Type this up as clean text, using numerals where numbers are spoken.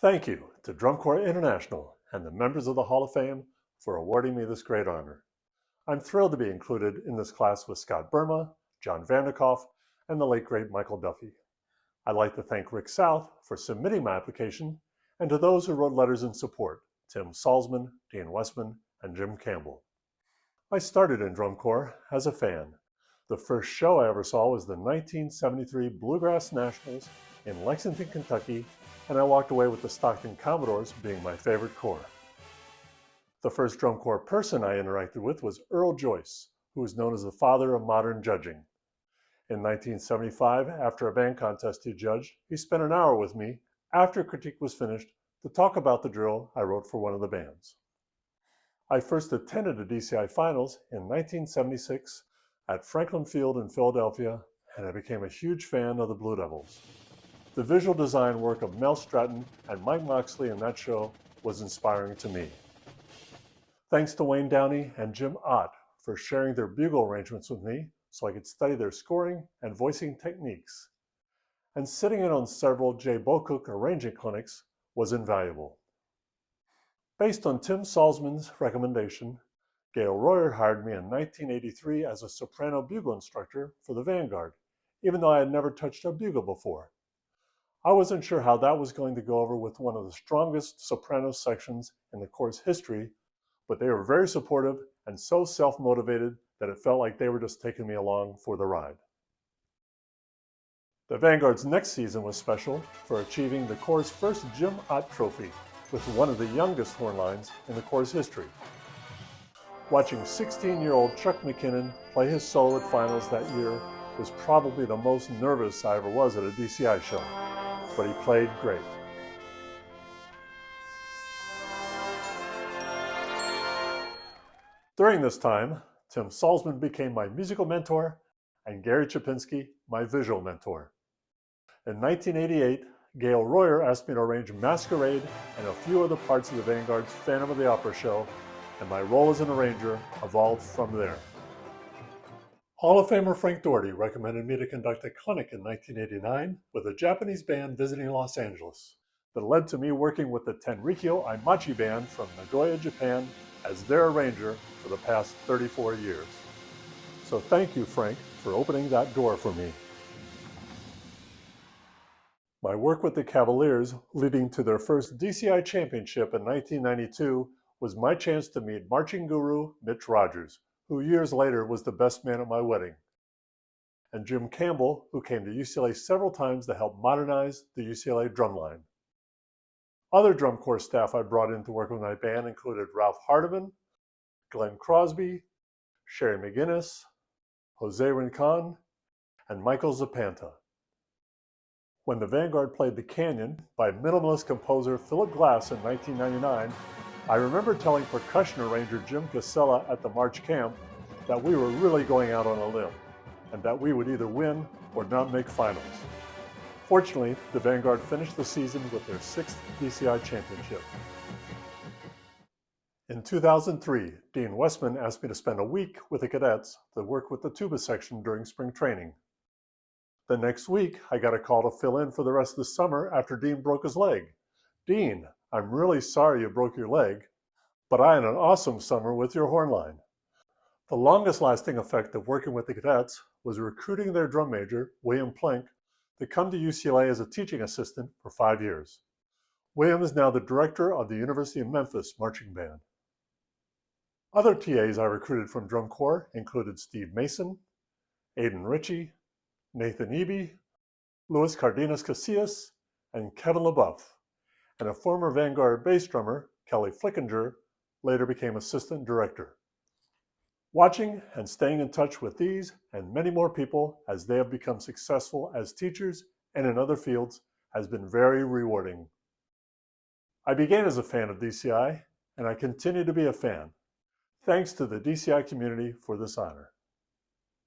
Thank you to Drum Corps International and the members of the Hall of Fame for awarding me this great honor. I'm thrilled to be included in this class with Scott Burma, John Vanderkoff, and the late great Michael Duffy. I'd like to thank Rick South for submitting my application, and to those who wrote letters in support, Tim Salzman, Dean Westman, and Jim Campbell. I started in Drum Corps as a fan. The first show I ever saw was the 1973 Bluegrass Nationals in Lexington, Kentucky, and I walked away with the Stockton Commodores being my favorite corps. The first Drum Corps person I interacted with was Earl Joyce, who is known as the father of modern judging. In 1975, after a band contest he judged, he spent an hour with me after critique was finished to talk about the drill I wrote for one of the bands. I first attended the DCI finals in 1976 at Franklin Field in Philadelphia, and I became a huge fan of the Blue Devils. The visual design work of Mel Stratton and Mike Moxley in that show was inspiring to me. Thanks to Wayne Downey and Jim Ott for sharing their bugle arrangements with me so I could study their scoring and voicing techniques. And sitting in on several Jay Bocook arranging clinics was invaluable. Based on Tim Salzman's recommendation, Gail Royer hired me in 1983 as a soprano bugle instructor for the Vanguard, even though I had never touched a bugle before. I wasn't sure how that was going to go over with one of the strongest soprano sections in the Corps' history, but they were very supportive and so self-motivated that it felt like they were just taking me along for the ride. The Vanguard's next season was special for achieving the Corps' first Jim Ott Trophy with one of the youngest horn lines in the Corps' history. Watching 16-year-old Chuck McKinnon play his solo at finals that year was probably the most nervous I ever was at a DCI show, but he played great. During this time, Tim Salzman became my musical mentor and Gary Chapinski my visual mentor. In 1988, Gail Royer asked me to arrange Masquerade and a few other parts of the Vanguard's Phantom of the Opera show, and my role as an arranger evolved from there. Hall of Famer Frank Doherty recommended me to conduct a clinic in 1989 with a Japanese band visiting Los Angeles that led to me working with the Tenrikyo Aimachi Band from Nagoya, Japan as their arranger for the past 34 years. So thank you, Frank, for opening that door for me. My work with the Cavaliers, leading to their first DCI championship in 1992, was my chance to meet marching guru Mitch Rogers, who years later was the best man at my wedding, and Jim Campbell, who came to UCLA several times to help modernize the UCLA drumline. Other drum corps staff I brought in to work with my band included Ralph Hardiman, Glenn Crosby, Sherry McGinnis, Jose Rincon, and Michael Zapanta. When the Vanguard played The Canyon by minimalist composer Philip Glass in 1999, I remember telling percussion arranger Jim Casella at the March camp that we were really going out on a limb, and that we would either win or not make finals. Fortunately, the Vanguard finished the season with their 6th DCI championship. In 2003, Dean Westman asked me to spend a week with the cadets to work with the tuba section during spring training. The next week, I got a call to fill in for the rest of the summer after Dean broke his leg. Dean, I'm really sorry you broke your leg, but I had an awesome summer with your horn line. The longest lasting effect of working with the cadets was recruiting their drum major, William Plink, to come to UCLA as a teaching assistant for 5 years. William is now the director of the University of Memphis Marching Band. Other TAs I recruited from Drum Corps included Steve Mason, Aidan Ritchie, Nathan Eby, Luis Cardenas Casillas, and Kevin LaBeouf, and a former Vanguard bass drummer, Kelly Flickinger, later became assistant director. Watching and staying in touch with these and many more people as they have become successful as teachers and in other fields has been very rewarding. I began as a fan of DCI, and I continue to be a fan. Thanks to the DCI community for this honor.